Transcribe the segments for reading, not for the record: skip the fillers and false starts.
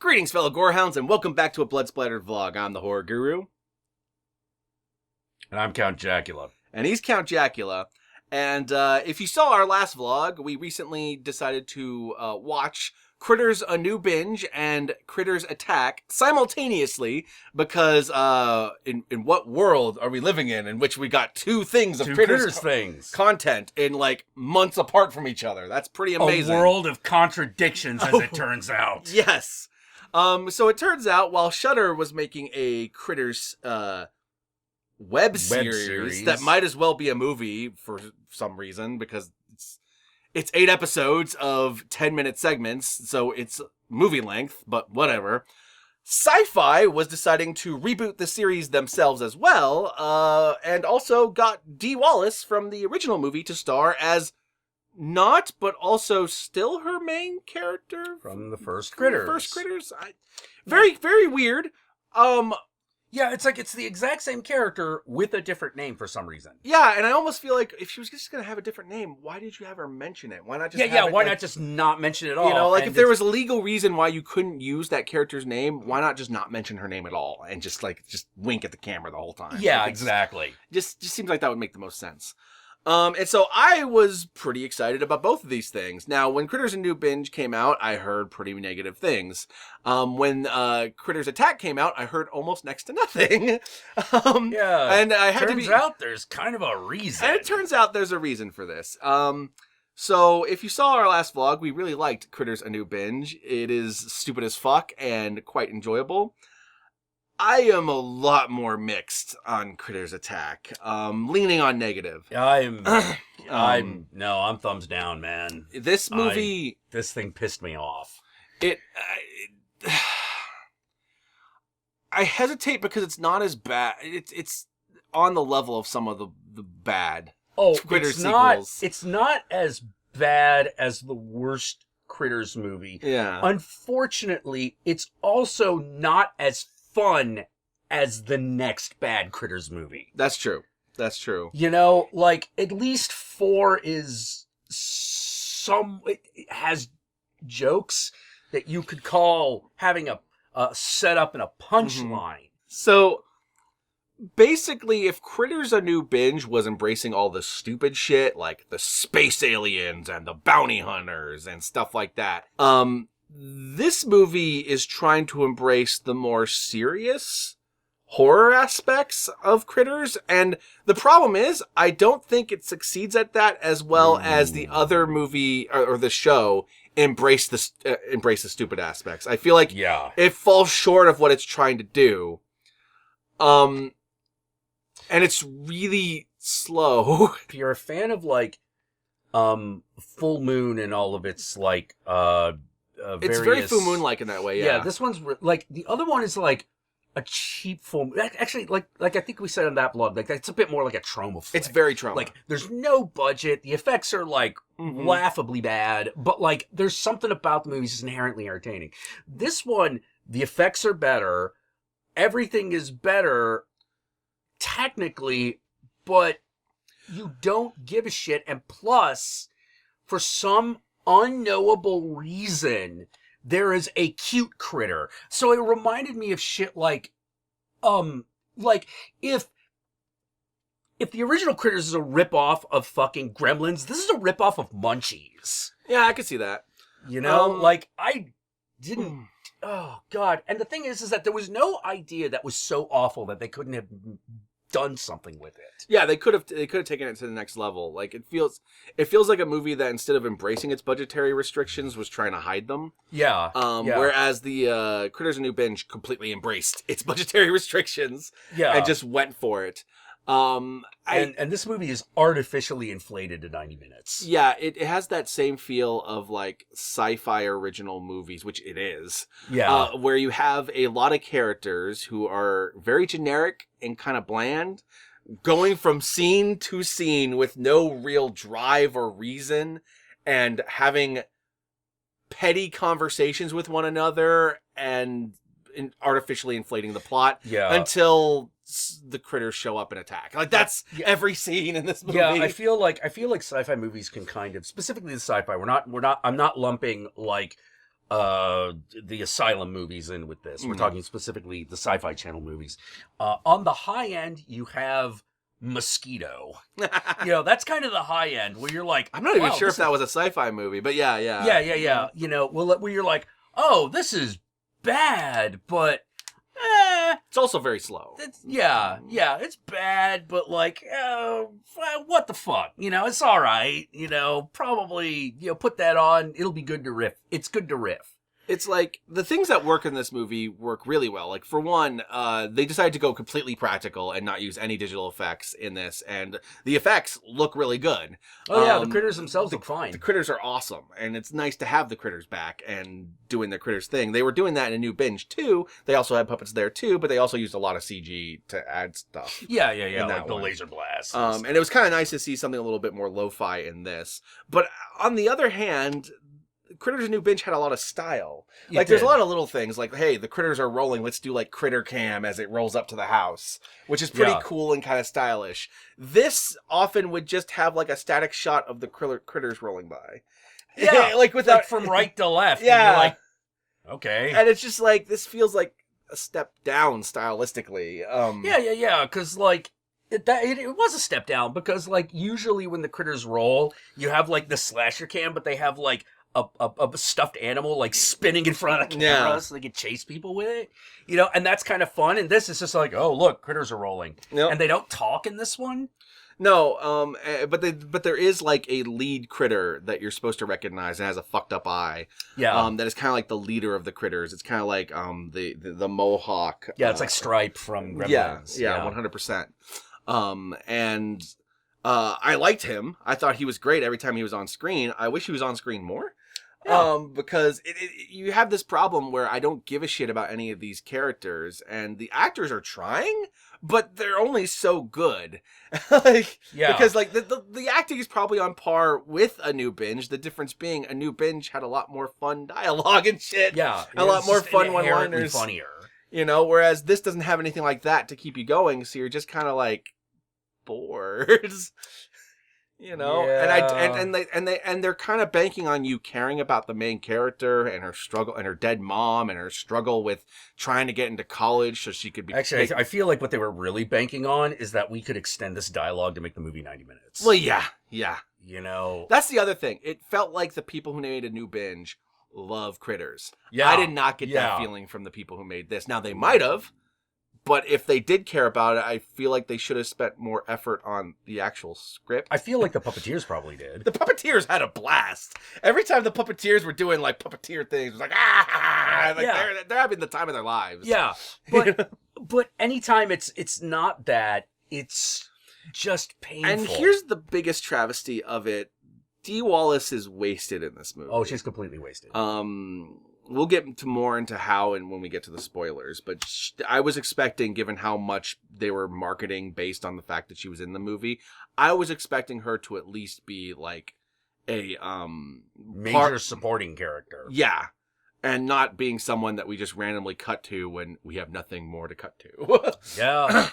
Greetings, fellow gorehounds, and welcome back to a Blood Splattered vlog. I'm the Horror Guru. And I'm Count Jackula. And he's Count Jackula. And if you saw our last vlog, we recently decided to watch Critters A New Binge and Critters Attack simultaneously because in what world are we living in which we got two things of Critters things content in like months apart from each other? That's pretty amazing. A world of contradictions, as it turns out. Yes. So it turns out while Shudder was making a Critters web series that might as well be a movie for some reason because it's 8 episodes of 10-minute segments, so it's movie length, but whatever. Syfy was deciding to reboot the series themselves as well, and also got Dee Wallace from the original movie to star as not, but also still her main character from the first Critters. Very, very weird. Yeah, it's like it's the exact same character with a different name for some reason. Yeah, and I almost feel like if she was just going to have a different name, why did you have her mention it? Why not just why not just not mention it at all? You know, like if there was a legal reason why you couldn't use that character's name, why not just not mention her name at all and just wink at the camera the whole time? Yeah, like, exactly. Just seems like that would make the most sense. And so I was pretty excited about both of these things. Now, when Critters A New Binge came out, I heard pretty negative things. When Critters Attack came out, I heard almost next to nothing. And I had turns out there's kind of a reason. And it turns out there's a reason for this. So if you saw our last vlog, we really liked Critters A New Binge. It is stupid as fuck and quite enjoyable. I am a lot more mixed on Critters Attack, leaning on negative. I'm thumbs down, man. This movie, this thing pissed me off. I hesitate because it's not as bad. It's on the level of some of the bad Critters sequels. It's not as bad as the worst Critters movie. Yeah. Unfortunately, it's also not as fun as the next bad Critters movie. That's true. You know, like at least 4 is it has jokes that you could call having a setup and a punchline. So basically, if Critters A New Binge was embracing all the stupid shit like the space aliens and the bounty hunters and stuff like that, this movie is trying to embrace the more serious horror aspects of Critters, and the problem is I don't think it succeeds at that as well as the other movie or the show embrace the stupid aspects. I feel like it falls short of what it's trying to do, and it's really slow. If you're a fan of like Full Moon and all of its like it's very Full Moon-like in that way, yeah. Yeah, this one's like the other one is like a cheap Full Moon. Actually, like I think we said on that blog, like it's a bit more like a trauma flick. It's very trauma. Like there's no budget, the effects are like laughably bad, but like there's something about the movie that's inherently entertaining. This one, the effects are better, everything is better technically, but you don't give a shit, and plus, for some unknowable reason, there is a cute critter. So it reminded me of shit like if the original Critters is a ripoff of fucking Gremlins, this is a ripoff of Munchies. Yeah, I could see that. You know, like I didn't. Oh God! And the thing is that there was no idea that was so awful that they couldn't have done something with it. Yeah, they could have taken it to the next level. Like it feels like a movie that instead of embracing its budgetary restrictions was trying to hide them. Yeah. Whereas the Critters A New Binge completely embraced its budgetary restrictions. Yeah. And just went for it. And this movie is artificially inflated to 90 minutes. Yeah, it has that same feel of like sci-fi original movies, which it is. Yeah. Where you have a lot of characters who are very generic and kind of bland, going from scene to scene with no real drive or reason, and having petty conversations with one another and artificially inflating the plot until the critters show up and attack. Like that's every scene in this movie. Yeah, I feel like sci-fi movies can kind of, specifically the sci-fi. I'm not lumping like the Asylum movies in with this. We're talking specifically the Syfy Channel movies. On the high end, you have Mosquito. That's kind of the high end where you're like, I'm not even sure if that was a sci-fi movie, but yeah. Yeah. Where you're like, oh, this is bad, but it's also very slow. It's bad, but like, what the fuck? It's all right. Probably, put that on. It'll be good to riff. It's good to riff. It's like the things that work in this movie work really well. Like for one, they decided to go completely practical and not use any digital effects in this, and the effects look really good. Oh yeah, the critters themselves look fine. The critters are awesome, and it's nice to have the critters back and doing the critters thing. They were doing that in a new binge too. They also had puppets there too, but they also used a lot of CG to add stuff. Yeah, like the laser blasts. And it was kind of nice to see something a little bit more lo-fi in this. But on the other hand, Critters A New Binge had a lot of style. There's a lot of little things like, hey, the critters are rolling. Let's do like critter cam as it rolls up to the house, which is pretty cool and kind of stylish. This often would just have like a static shot of the critters rolling by. Yeah, without from right to left. Yeah, and you're like, okay. And it's just like this feels like a step down stylistically. Yeah. Because like. It was a step down because like usually when the critters roll, you have like the slasher cam, but they have like a stuffed animal like spinning in front of the camera so they can chase people with it, and that's kind of fun. And this is just like, oh look, critters are rolling, and they don't talk in this one. No, but there is like a lead critter that you're supposed to recognize and has a fucked up eye. Yeah. That is kind of like the leader of the critters. It's kind of like the Mohawk. Yeah, it's like Stripe from Gremlins. Yeah, 100%. I liked him. I thought he was great every time he was on screen. I wish he was on screen more. Yeah. Because you have this problem where I don't give a shit about any of these characters, and the actors are trying, but they're only so good. Because like the acting is probably on par with A New Binge. The difference being A New Binge had a lot more fun dialogue and shit. Yeah, a lot more fun one-liners. Funnier. Whereas this doesn't have anything like that to keep you going, so you're just kind of like bored. And they're kind of banking on you caring about the main character and her struggle and her dead mom and her struggle with trying to get into college so she could be. Actually, I feel like what they were really banking on is that we could extend this dialogue to make the movie 90 minutes. Well, yeah. That's the other thing. It felt like the people who made A New Binge love critters. Yeah, I did not get that feeling from the people who made this. Now they might have. But if they did care about it, I feel like they should have spent more effort on the actual script. I feel like the puppeteers probably did. The puppeteers had a blast. Every time the puppeteers were doing like puppeteer things, it was like, they're having the time of their lives. Yeah. But anytime it's not that, it's just painful. And here's the biggest travesty of it. Dee Wallace is wasted in this movie. Oh, she's completely wasted. We'll get to more into how and when we get to the spoilers, but I was expecting, given how much they were marketing based on the fact that she was in the movie, I was expecting her to at least be like a major supporting character. Yeah. And not being someone that we just randomly cut to when we have nothing more to cut to. Yeah.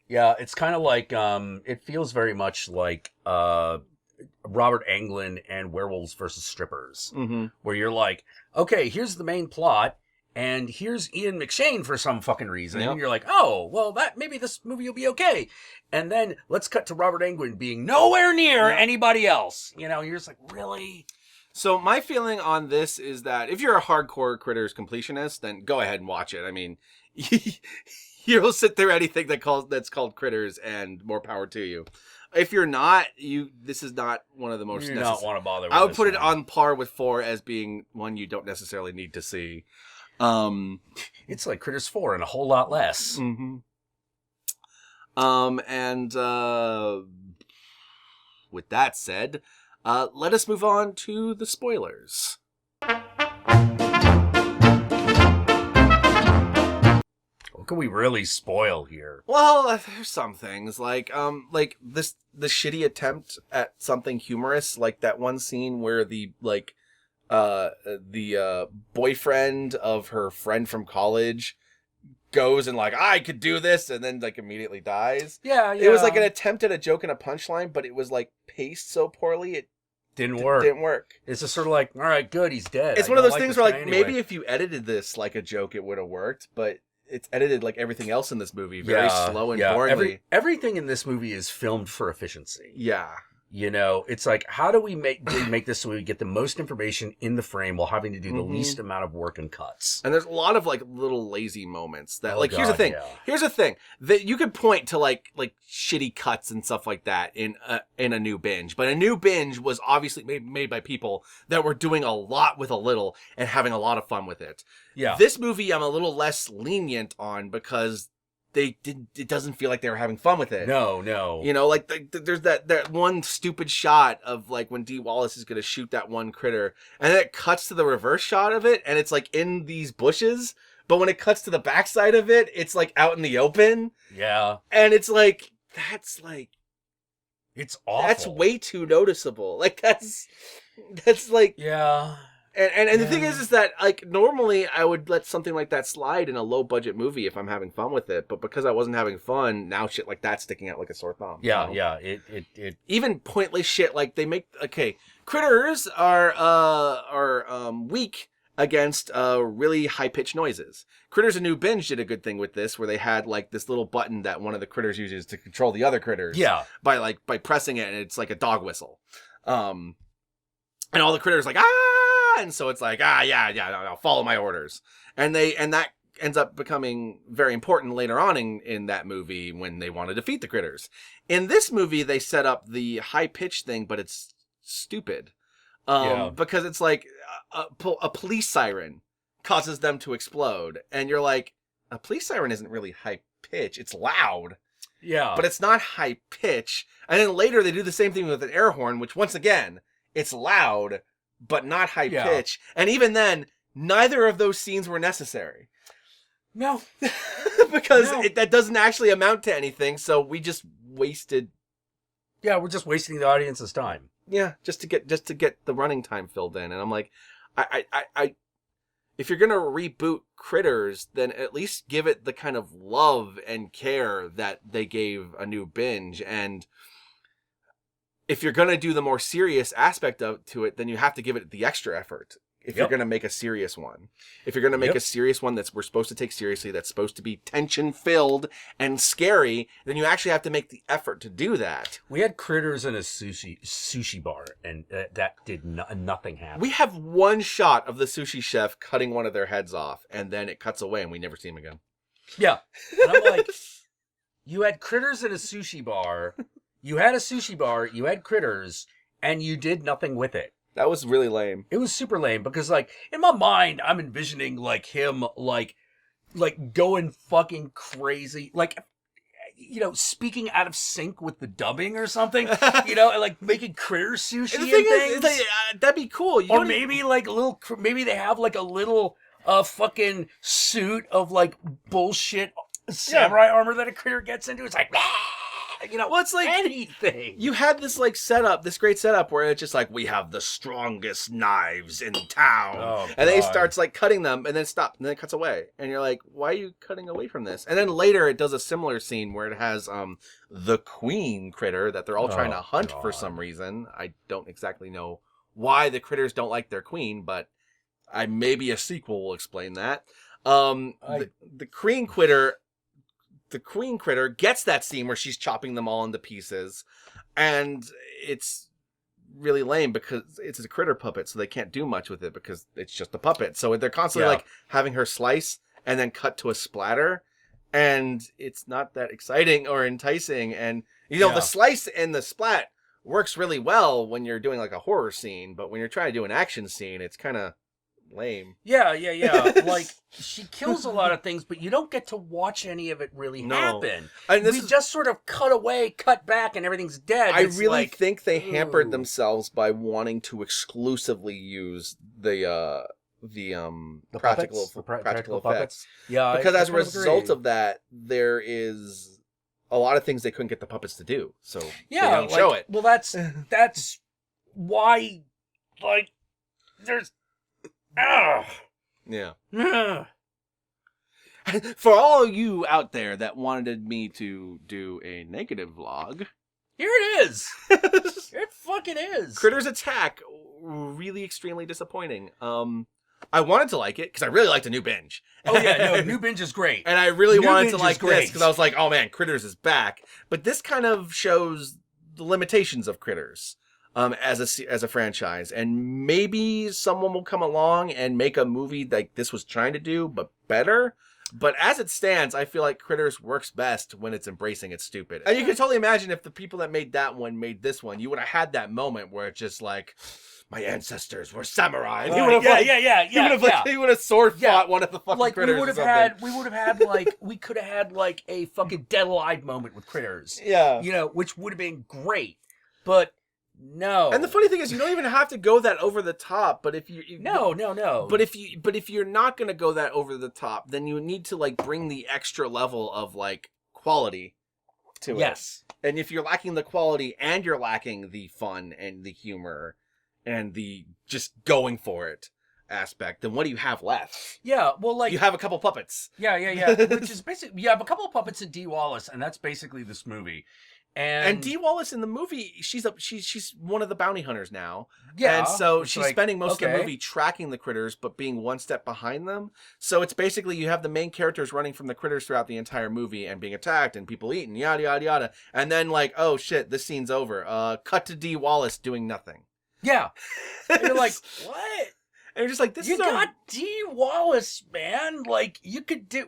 Yeah, it's kind of like it feels very much like Robert Englund and Werewolves versus Strippers, where you're like, okay, here's the main plot, and here's Ian McShane for some fucking reason, and you're like, oh, well, maybe this movie will be okay, and then let's cut to Robert Englund being nowhere near anybody else. You're just like, really? So my feeling on this is that if you're a hardcore Critters completionist, then go ahead and watch it. I mean, you'll sit through anything that's called Critters, and more power to you. If you're not, this is not one of the most. You do not want to bother with I would put it on par with 4 as being one you don't necessarily need to see. It's like Critters 4 and a whole lot less. Mm-hmm. With that said, let us move on to the spoilers. What can we really spoil here? Well, there's some things like the shitty attempt at something humorous, like that one scene where the boyfriend of her friend from college goes and like, I could do this, and then like immediately dies. Yeah. It was like an attempt at a joke and a punchline, but it was like paced so poorly Didn't work. Didn't work. It's just sort of like, all right, good, he's dead. It's one of those things where, like, maybe if you edited this like a joke, it would have worked, but it's edited like everything else in this movie, very slow and boringly. Everything in this movie is filmed for efficiency. Yeah. You know, it's like, how do we make this so we get the most information in the frame while having to do the least amount of work and cuts? And there's a lot of, like, little lazy moments that, here's the thing. Here's the thing. That you could point to, like shitty cuts and stuff like that in a new binge. But a new binge was obviously made by people that were doing a lot with a little and having a lot of fun with it. Yeah. This movie, I'm a little less lenient on because it doesn't feel like they were having fun with it. No. You know, like there's that one stupid shot of like when D. Wallace is going to shoot that one critter and then it cuts to the reverse shot of it and it's like in these bushes. But when it cuts to the backside of it, it's like out in the open. Yeah. And it's like, it's awful. That's way too noticeable. Like that's like. Yeah. And the thing is that, like, normally I would let something like that slide in a low-budget movie if I'm having fun with it. But because I wasn't having fun, now shit like that's sticking out like a sore thumb. Yeah, you know? yeah. It Even pointless shit, like, they make... Okay, critters are weak against really high-pitched noises. Critters: A New Binge did a good thing with this, where they had, like, this little button that one of the critters uses to control the other critters. Yeah. By pressing it, and it's like a dog whistle. And all the critters like, ah! And so it's like, no, follow my orders. And that ends up becoming very important later on in that movie when they want to defeat the critters. In this movie, they set up the high-pitched thing, but it's stupid. Because it's like a police siren causes them to explode. And you're like, a police siren isn't really high-pitch. It's loud. Yeah. But it's not high-pitch. And then later they do the same thing with an air horn, which once again, it's loud, but not high pitch. And even then, neither of those scenes were necessary. No. Because that doesn't actually amount to anything, so we just wasted... Yeah, we're just wasting the audience's time. Yeah, just to get the running time filled in. And I'm like, I if you're going to reboot Critters, then at least give it the kind of love and care that they gave A New Binge. And if you're going to do the more serious aspect to it, then you have to give it the extra effort. If you're going to make a serious one. If you're going to make a serious one we're supposed to take seriously, that's supposed to be tension-filled and scary, then you actually have to make the effort to do that. We had Critters in a sushi bar, and that did nothing happen. We have one shot of the sushi chef cutting one of their heads off, and then it cuts away, and we never see him again. Yeah. And I'm like, you had Critters in a sushi bar, you had a sushi bar, you had Critters, and you did nothing with it. That was really lame. It was super lame because, like, in my mind, I'm envisioning, like, him, like going fucking crazy. Like, you know, speaking out of sync with the dubbing or something, you know, and, like, making critter sushi and things. That'd be cool. Or maybe, like, maybe they have, like, a little fucking suit of, like, bullshit samurai armor that a critter gets into. It's like, you know, well, it's like anything. You had this like setup, this great setup where it's just like, we have the strongest knives in town, and then he starts like cutting them, and then stop, and then it cuts away, and you're like, why are you cutting away from this? And then later it does a similar scene where it has the queen critter that they're all trying to hunt for some reason. I don't exactly know why the critters don't like their queen, but maybe a sequel will explain that. The queen critter. The queen critter gets that scene where she's chopping them all into pieces, and it's really lame because it's a critter puppet, so they can't do much with it because it's just a puppet. So they're constantly like having her slice and then cut to a splatter, and it's not that exciting or enticing. And you know, the slice and the splat works really well when you're doing like a horror scene, but when you're trying to do an action scene, it's kind of lame. Yeah. Like, she kills a lot of things, but you don't get to watch any of it really happen. And we just sort of cut away, cut back, and everything's dead. I really think they hampered themselves by wanting to exclusively use the practical effects. Yeah, because as a result of that, there is a lot of things they couldn't get the puppets to do. So they don't show it. Well, that's why, like, there's. Yeah. For all you out there that wanted me to do a negative vlog, Here it is. It fucking is. Critters Attack, really extremely disappointing. I wanted to like it because I really liked a new binge. Oh yeah, no, New Binge is great. And I really New wanted Binge to like is great. this because I was like, oh man, Critters is back. But this kind of shows the limitations of Critters as a franchise. And maybe someone will come along and make a movie like this was trying to do, but better. But as it stands, I feel like Critters works best when it's embracing its stupid. And you can totally imagine if the people that made that one made this one, you would have had that moment where it's just like, my ancestors were samurai. And he would have sword fought one of the fucking Critters. We could have had like a fucking Dead Alive moment with Critters. Yeah. You know, which would have been great. But no. And the funny thing is, you don't even have to go that over the top. But if no. But if you're not gonna go that over the top, then you need to like bring the extra level of like quality to it. Yes. And if you're lacking the quality and you're lacking the fun and the humor and the just going for it aspect, then what do you have left? Yeah, well, like you have a couple puppets. Yeah. Which is basically you have a couple of puppets in Dee Wallace, and that's basically this movie. And Dee Wallace in the movie, she's one of the bounty hunters now. Yeah. And so she's like, spending most of the movie tracking the critters, but being one step behind them. So it's basically you have the main characters running from the critters throughout the entire movie and being attacked and people eaten, yada, yada, yada. And then like, oh shit, this scene's over. Cut to Dee Wallace doing nothing. Yeah. And you're like, what? And you're just like, you got Dee Wallace, man. Like, you could do...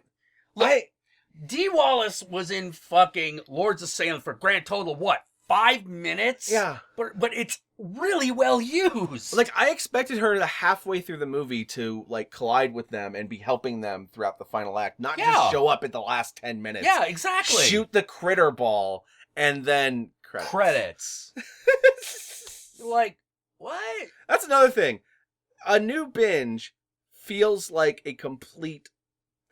Dee Wallace was in fucking Lords of Salem for grand total, what, 5 minutes? Yeah. But it's really well used. Like, I expected her to halfway through the movie to, like, collide with them and be helping them throughout the final act, not just show up at the last 10 minutes. Yeah, exactly. Shoot the critter ball, and then credits. Like, what? That's another thing. A new binge feels like a complete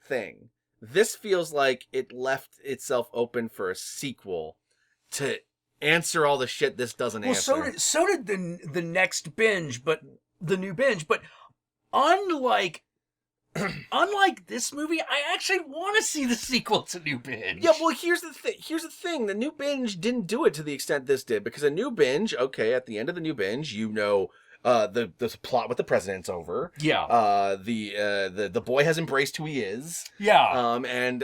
thing. This feels like it left itself open for a sequel to answer all the shit this doesn't answer. Well, so did the next binge, but the new binge. But unlike this movie, I actually want to see the sequel to New Binge. Yeah, well, here's the thing. The New Binge didn't do it to the extent this did, because a New Binge, okay, at the end of the New Binge, you know, the plot with the president's over. Yeah. The boy has embraced who he is. Yeah. And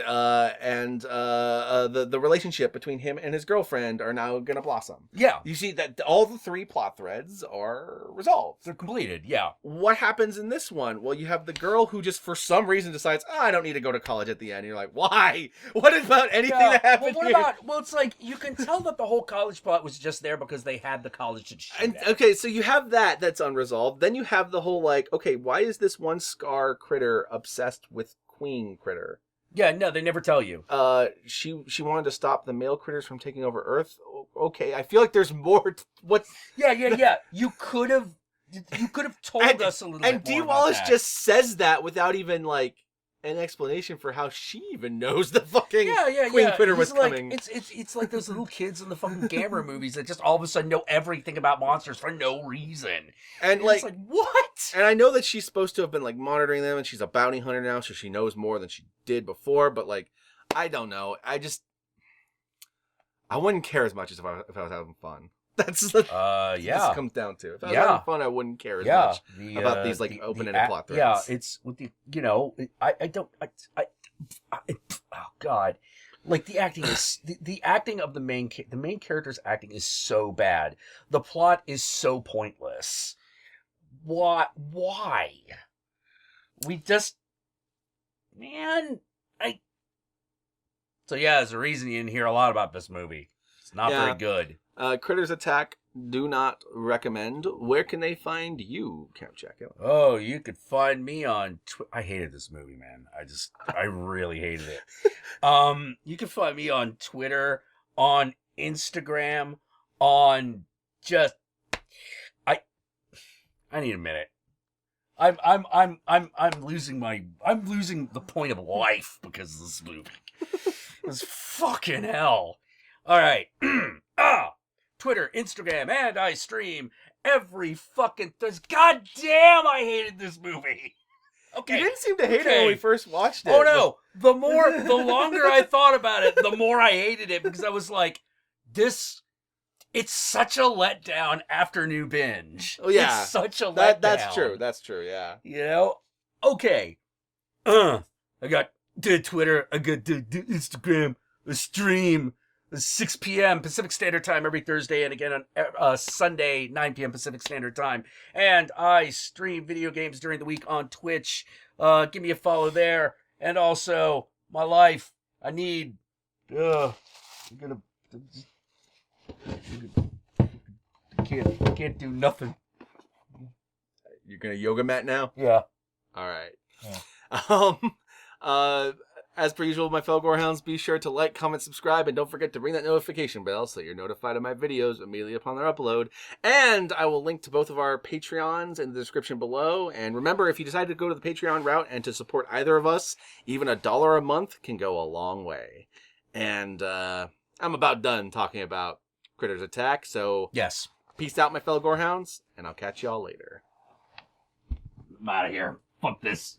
the relationship between him and his girlfriend are now gonna blossom. Yeah. You see that all the 3 plot threads are resolved. They're completed. Yeah. What happens in this one? Well, you have the girl who just for some reason decides, I don't need to go to college at the end. And you're like, why? What about anything that happened here? Well, it's like, you can tell that the whole college plot was just there because they had the college to shoot and at. okay, so you have that's unresolved. Then you have the whole like, okay, why is this one Scar critter obsessed with Queen critter? Yeah, no, they never tell you. She wanted to stop the male critters from taking over Earth. Okay, I feel like there's more. Yeah. You could have told us a little bit more. And Dee Wallace just says that without even like an explanation for how she even knows the fucking Queen critter was coming. It's like those little kids in the fucking Gamera movies that just all of a sudden know everything about monsters for no reason. And it's like, what? And I know that she's supposed to have been like monitoring them, and she's a bounty hunter now, so she knows more than she did before. But like, I don't know. I wouldn't care as much as if I was having fun. That's what this comes down to. If I was having fun, I wouldn't care as much about these like open-ended plot threads. Yeah, it's with the oh god, like the acting is the acting of the main character's acting is so bad. The plot is so pointless. Why? We just So yeah, there's a reason you didn't hear a lot about this movie. It's not very good. Critters Attack, do not recommend. Where can they find you, Camp Jackula? Oh, you could find me on I hated this movie, man. I really hated it. You can find me on Twitter, on Instagram, on just I need a minute. I'm losing the point of life because of this movie. It's fucking hell. All right. Twitter, Instagram, and I stream every fucking God damn, I hated this movie. Okay. You didn't seem to hate it when we first watched it. Oh no. The longer I thought about it, the more I hated it, because I was like, this It's such a letdown after new binge. Oh, yeah. It's such a letdown. That's true. That's true, yeah. You know? Okay. I got Twitter, I got Instagram, a stream, 6 p.m. Pacific Standard Time every Thursday, and again on Sunday, 9 p.m. Pacific Standard Time. And I stream video games during the week on Twitch. Give me a follow there. And also, my life, I need... I can't do nothing. You're gonna yoga mat now? Yeah. All right. Yeah. As per usual, my fellow Gorehounds, be sure to like, comment, subscribe, and don't forget to ring that notification bell so you're notified of my videos immediately upon their upload. And I will link to both of our Patreons in the description below. And remember, if you decide to go to the Patreon route and to support either of us, even $1 a month can go a long way. And I'm about done talking about Critters Attack, so Yes. peace out, my fellow Gorehounds, and I'll catch y'all later. I'm out of here. Fuck this.